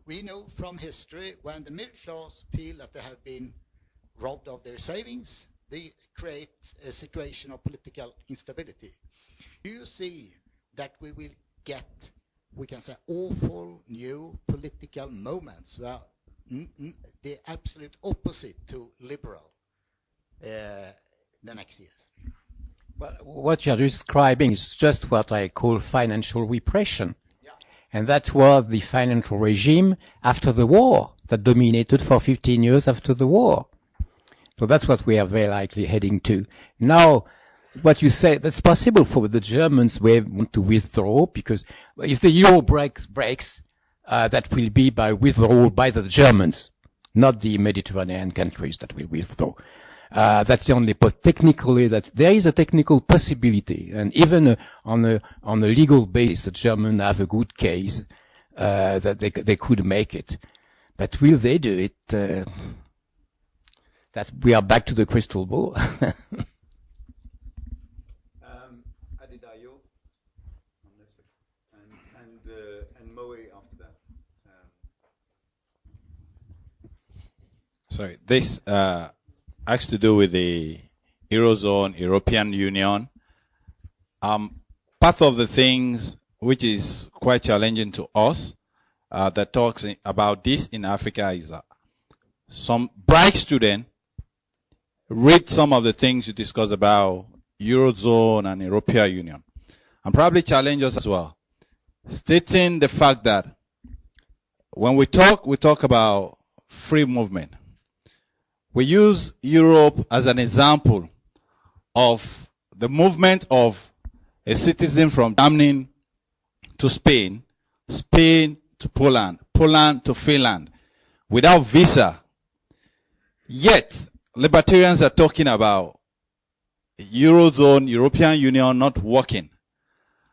we know from history, when the middle class feel that they have been robbed of their savings, they create a situation of political instability. Do you see that we will get, we can say, awful new political moments, the absolute opposite to liberal the next years? Well, what you're describing is just what I call financial repression. Yeah. And that was the financial regime after the war that dominated for 15 years after the war. So that's what we are very likely heading to. Now, what you say, that's possible for the Germans. We want to withdraw because if the euro breaks, that will be by withdrawal by the Germans, not the Mediterranean countries that will withdraw. That's the only, but technically that there is a technical possibility, and even on a legal basis, the Germans have a good case that they could make it. But will they do it? That we are back to the crystal ball. Adedayo, and Moe after that. Sorry, this has to do with the Eurozone, European Union. Part of the things which is quite challenging to us that talks about this in Africa is some bright student read some of the things you discuss about Eurozone and European Union, and probably challenge us as well, stating the fact that when we talk about free movement. We use Europe as an example of the movement of a citizen from Germany to Spain, Spain to Poland, Poland to Finland, without visa. Yet, libertarians are talking about Eurozone, European Union not working.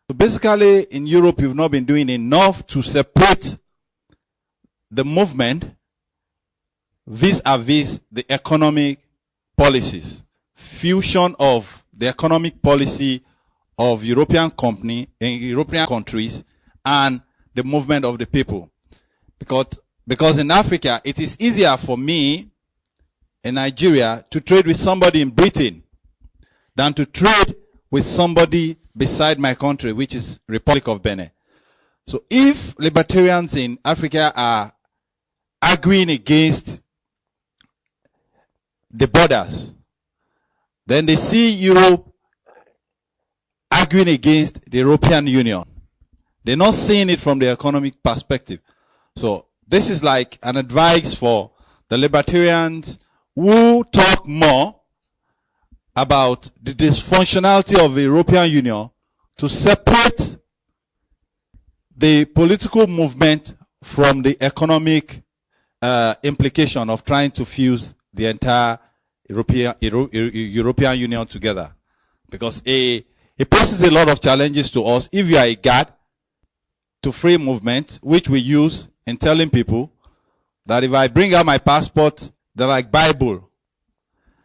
So basically, in Europe, you've not been doing enough to separate the movement vis-a-vis the economic policies. Fusion of the economic policy of European countries and the movement of the people. Because in Africa, it is easier for me in Nigeria to trade with somebody in Britain than to trade with somebody beside my country, which is Republic of Benin. So if libertarians in Africa are arguing against the borders, then they see Europe arguing against the European Union. They're not seeing it from the economic perspective. So this is like an advice for the libertarians who talk more about the dysfunctionality of the European Union to separate the political movement from the economic implication of trying to fuse the entire European Union together. Because it poses a lot of challenges to us if you are a guard to free movement, which we use in telling people that if I bring out my passport, they're like Bible.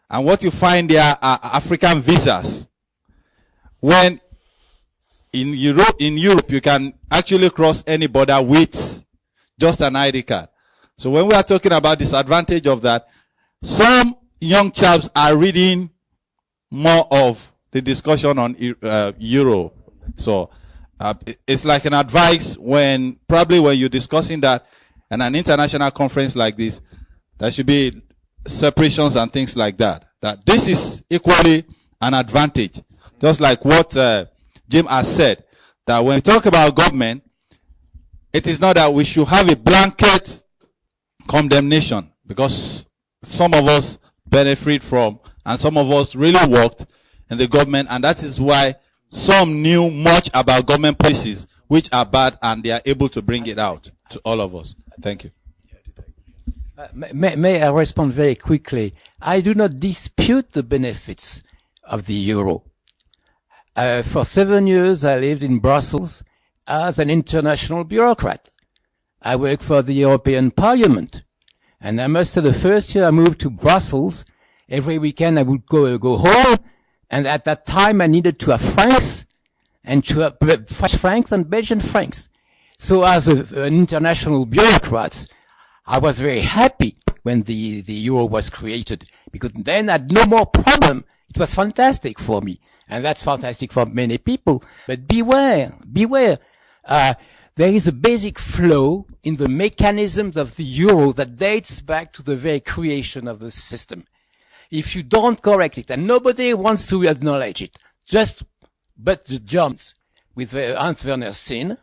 And what you find there are African visas. When in Europe, you can actually cross any border with just an ID card. So when we are talking about disadvantage of that, some young chaps are reading more of the discussion on euro. So it's like an advice when you're discussing that in an international conference like this, there should be separations and things like that. That this is equally an advantage. Just like what Jim has said, that when we talk about government, it is not that we should have a blanket condemnation, because some of us benefit from and some of us really worked in the government, and that is why some knew much about government policies which are bad, and they are able to bring it out to all of us. Thank you. May I respond very quickly? I do not dispute the benefits of the euro. For 7 years, I lived in Brussels as an international bureaucrat. I worked for the European Parliament. And I must say, the first year I moved to Brussels, every weekend I would go home. And at that time, I needed to have francs, and to have French francs and Belgian francs. So as an international bureaucrat, I was very happy when the euro was created, because then I had no more problem. It was fantastic for me. And that's fantastic for many people. But beware. There is a basic flaw in the mechanisms of the euro that dates back to the very creation of the system. If you don't correct it, and nobody wants to acknowledge it, but the Germans with Hans Werner Sinn,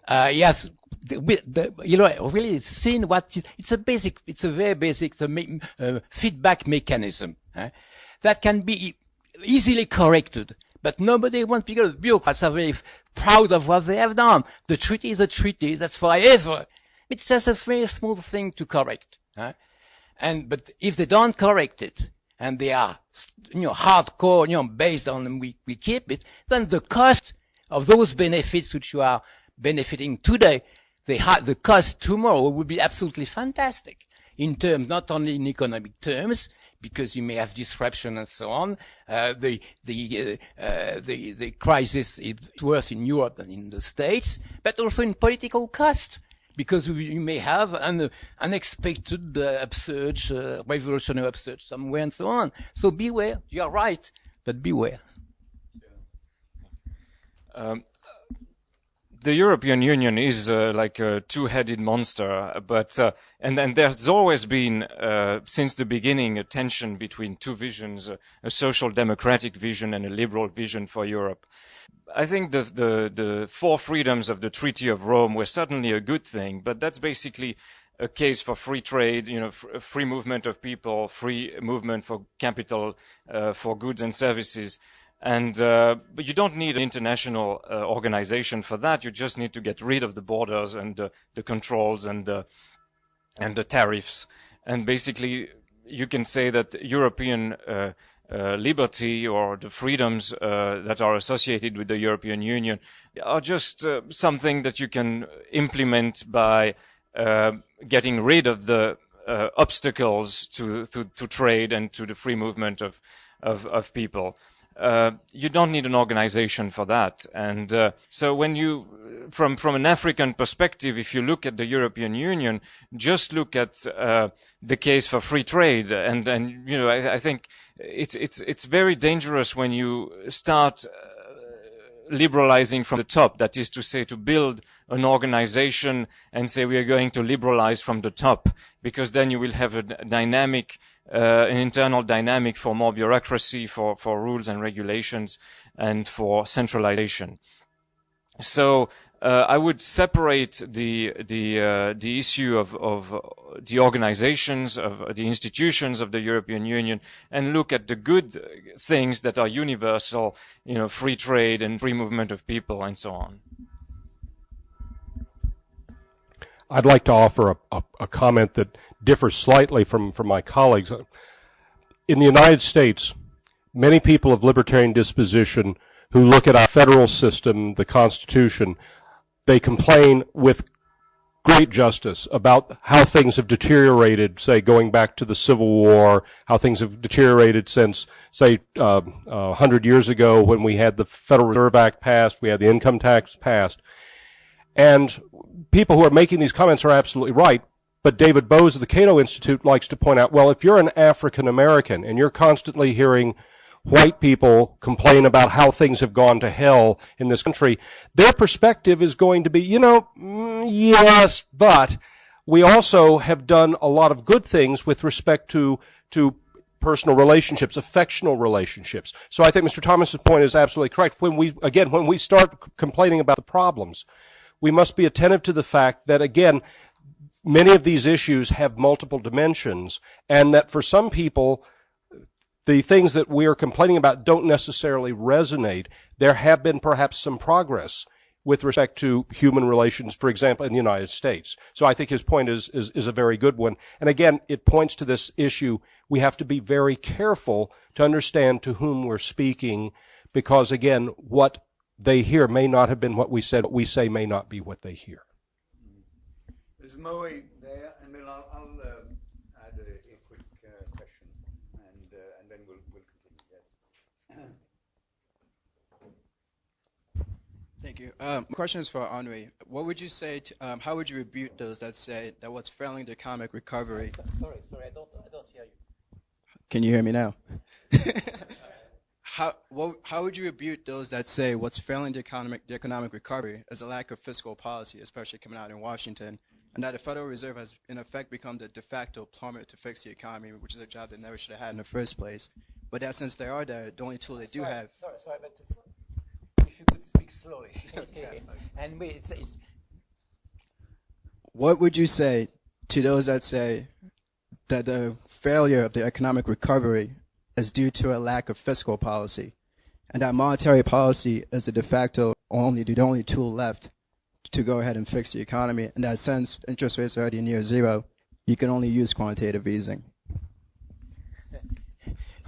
yes, really seen what it's a very basic feedback mechanism that can be easily corrected, but nobody wants, because bureaucrats are very proud of what they have done. The treaty is a treaty, that's forever. It's just a very small thing to correct. But if they don't correct it, and they are, hardcore, based on them, we keep it, then the cost of those benefits which you are benefiting today, the cost tomorrow will be absolutely fantastic in terms, not only in economic terms, because you may have disruption and so on. The crisis is worse in Europe than in the States, but also in political cost, because you may have an unexpected upsurge, revolutionary upsurge somewhere and so on. So beware. You are right, but beware. The European Union is like a two-headed monster, but and there's always been since the beginning a tension between two visions, a social democratic vision and a liberal vision for Europe. I think the four freedoms of the Treaty of Rome were certainly a good thing, but that's basically a case for free trade, free movement of people, free movement for capital, for goods and services. And but you don't need an international organization for that. You just need to get rid of the borders and the controls and the tariffs. And basically, you can say that European liberty or the freedoms that are associated with the European Union are just something that you can implement by getting rid of the obstacles to trade and to the free movement of people. You don't need an organization for that. And so when you, from an African perspective, if you look at the European Union, just look at the case for free trade. And I think it's very dangerous when you start liberalizing from the top. That is to say, to build an organization and say we are going to liberalize from the top, because then you will have a dynamic an internal dynamic for more bureaucracy, for rules and regulations, and for centralization. So I would separate the issue of the organizations, of the institutions of the European Union, and look at the good things that are universal, free trade and free movement of people and so on. I'd like to offer a comment that differs slightly from my colleagues. In the United States, many people of libertarian disposition who look at our federal system, the Constitution, they complain with great justice about how things have deteriorated, say, going back to the Civil War, how things have deteriorated since, say, 100 years ago when we had the Federal Reserve Act passed, we had the income tax passed. And people who are making these comments are absolutely right, but David Bose of the Cato Institute likes to point out, well, if you're an African American and you're constantly hearing, white people complain about how things have gone to hell in this country, their perspective is going to be, yes, but we also have done a lot of good things with respect to personal relationships, affectional relationships. So I think Mr. Thomas's point is absolutely correct. When we start complaining about the problems, we must be attentive to the fact that, again, many of these issues have multiple dimensions, and that for some people, the things that we are complaining about don't necessarily resonate. There have been perhaps some progress with respect to human relations, for example, in the United States. So I think his point is a very good one. And again, it points to this issue. We have to be very careful to understand to whom we're speaking, because again, what they hear may not have been what we said. What we say may not be what they hear. There's Moe there, and then I'll add a quick question, and then we'll continue. Yes. Thank you. My question is for Henri. What would you say? How would you rebuke those that say that what's failing the economic recovery? Sorry, I don't hear you. Can you hear me now? How would you rebuke those that say what's failing the economic recovery is a lack of fiscal policy, especially coming out in Washington, and that the Federal Reserve has in effect become the de facto plumber to fix the economy, which is a job they never should have had in the first place. But that since they are the only tool they do have. Sorry, but if you could speak slowly. And wait, it's What would you say to those that say that the failure of the economic recovery is due to a lack of fiscal policy, and that monetary policy is the de facto the only tool left to go ahead and fix the economy, and that since interest rates are already near zero, you can only use quantitative easing?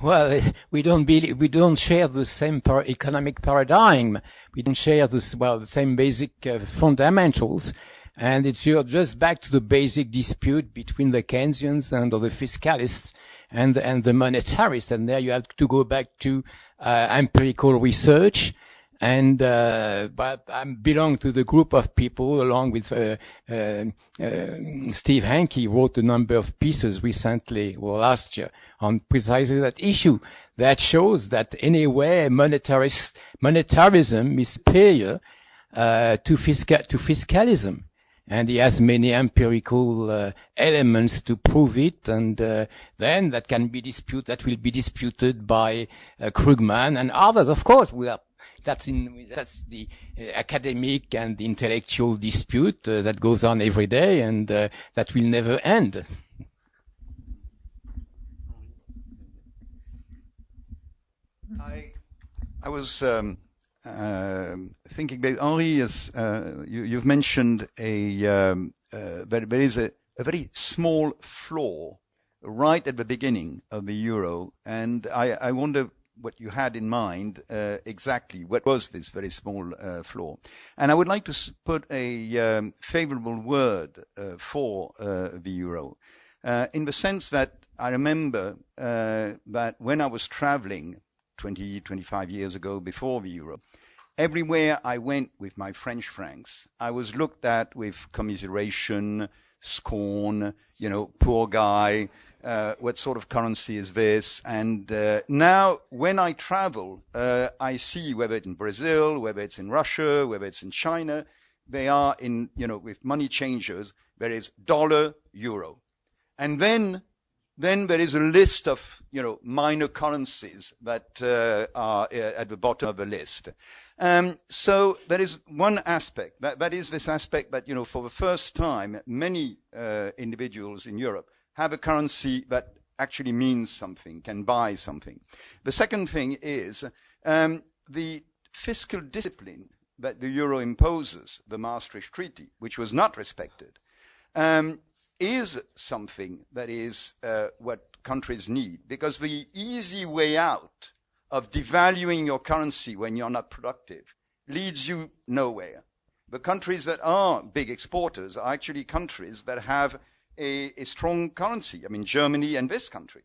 Well, we don't share the same economic paradigm. We don't share the same basic fundamentals. And you're just back to the basic dispute between the Keynesians and the fiscalists and the monetarists. And there you have to go back to empirical research. And but I belong to the group of people, along with Steve Hanke, wrote a number of pieces recently or last year on precisely that issue. That shows that anyway, monetarism is superior to fiscalism, and he has many empirical elements to prove it. And then that will be disputed by Krugman and others. Of course, that's the academic and the intellectual dispute that goes on every day, and that will never end. I was thinking that Henri, you've mentioned there is a very small flaw right at the beginning of the euro, and I wonder what you had in mind exactly. What was this very small flaw? And I would like to put a favorable word for the euro, in the sense that I remember that when I was traveling 20, 25 years ago before the euro, everywhere I went with my French francs, I was looked at with commiseration, scorn, poor guy, what sort of currency is this? And now when I travel, I see whether it's in Brazil, whether it's in Russia, whether it's in China, they are in, with money changers, there is dollar, euro. And then there is a list of, minor currencies that are at the bottom of the list. So there is one aspect, that is this aspect that, for the first time, many individuals in Europe have a currency that actually means something, can buy something. The second thing is the fiscal discipline that the euro imposes, the Maastricht Treaty, which was not respected, is something that is what countries need, because the easy way out of devaluing your currency when you're not productive leads you nowhere. The countries that are big exporters are actually countries that have a strong currency. I mean, Germany and this country.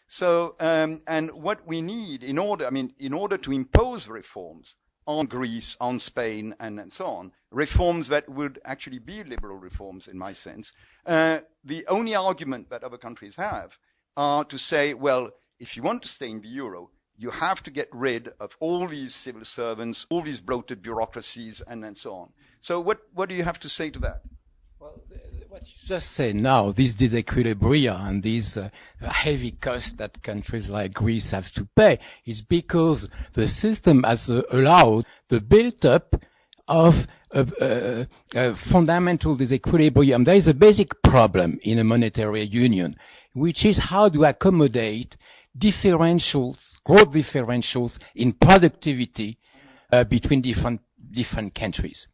So, and what we need in order to impose reforms on Greece, on Spain, and so on, reforms that would actually be liberal reforms in my sense, the only argument that other countries have are to say, well, if you want to stay in the euro, You have to get rid of all these civil servants, all these bloated bureaucracies, and so on. So what do you have to say to that? Well, what you just said now, this disequilibria and these heavy costs that countries like Greece have to pay, is because the system has allowed the build-up of fundamental disequilibrium. There is a basic problem in a monetary union, which is how to accommodate differentials, growth differentials in productivity between different countries.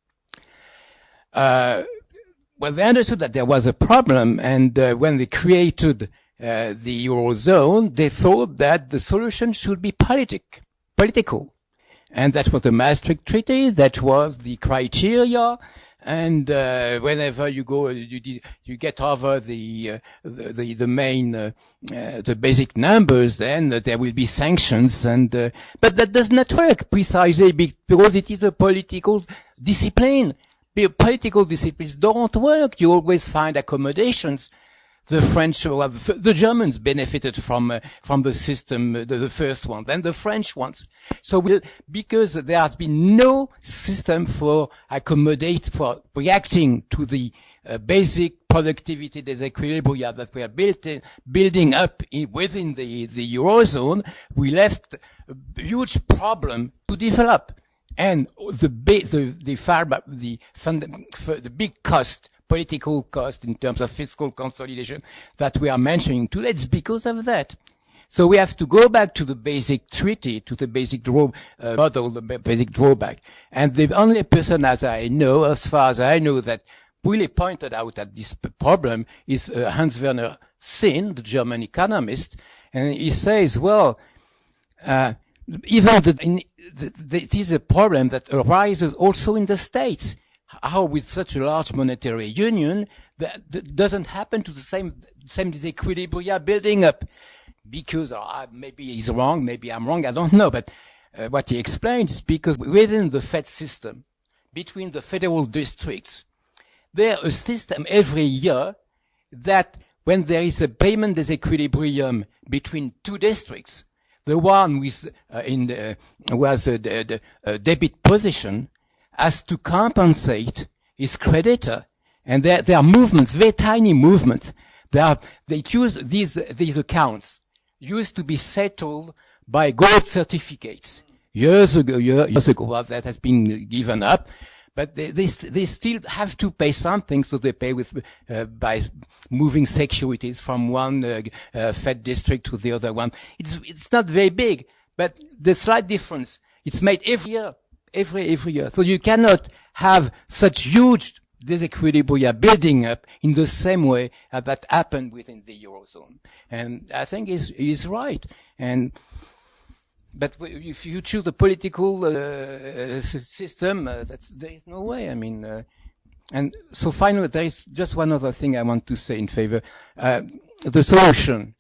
Well, they understood that there was a problem, and when they created the Eurozone, they thought that the solution should be political. And that was the Maastricht Treaty, that was the criteria, and whenever you go, you get over the main, the basic numbers, then there will be sanctions, and but that does not work precisely because it is a political discipline. Political disciplines don't work. You always find accommodations. The French, well, the Germans benefited from the system, the first one, then the French ones. So because there has been no system for reacting to the basic productivity disequilibria that we are building up within the Eurozone, we left a huge problem to develop. And the big cost, political cost in terms of fiscal consolidation that we are mentioning today, it's because of that. So we have to go back to the basic treaty, to the basic model, the basic drawback. And the only person as far as I know, that really pointed out at this problem is Hans Werner Sinn, the German economist. And he says, well, it is a problem that arises also in the States. How with such a large monetary union, that doesn't happen to the same disequilibria building up. Because maybe he's wrong, maybe I'm wrong, I don't know. But what he explains is because within the Fed system, between the federal districts, there is a system every year that when there is a payment disequilibrium between two districts, the one with was a debit position has to compensate his creditor, and there are movements, very tiny movements. They use these accounts used to be settled by gold certificates years ago. That has been given up. But they still have to pay something, so they pay by moving securities from one Fed district to the other one. It's not very big, but the slight difference, it's made every year, every year. So you cannot have such huge disequilibria building up in the same way that happened within the Eurozone. And I think he's right. But if you choose the political system, there is no way. I mean, and so finally, there is just one other thing I want to say in favor. The solution,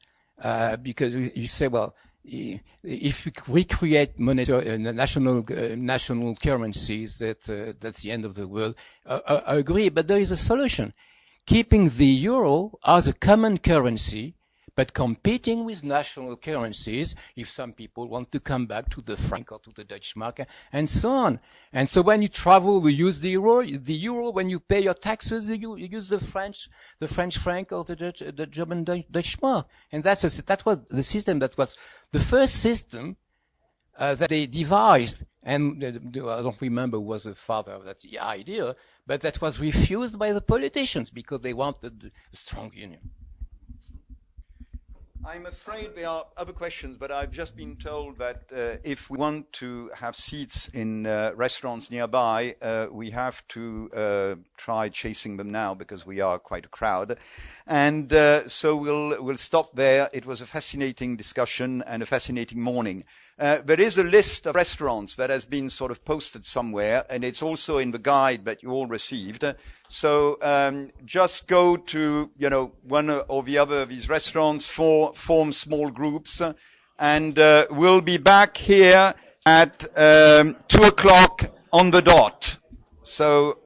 because you say, well, if we create monetary national currencies, that's the end of the world. I agree, but there is a solution. Keeping the euro as a common currency, but competing with national currencies, if some people want to come back to the franc or to the Dutch mark, and so on. And so when you travel, you use the euro. When you pay your taxes, you use the French franc or the German Dutch mark. And that was the system that was the first system that they devised. And I don't remember who was the father of that idea, but that was refused by the politicians because they wanted a strong union. I'm afraid there are other questions, but I've just been told that if we want to have seats in restaurants nearby, we have to try chasing them now because we are quite a crowd. And so we'll stop there. It was a fascinating discussion and a fascinating morning. There is a list of restaurants that has been sort of posted somewhere, and it's also in the guide that you all received. So just go to one or the other of these restaurants, form small groups, and we'll be back here at 2:00 on the dot. So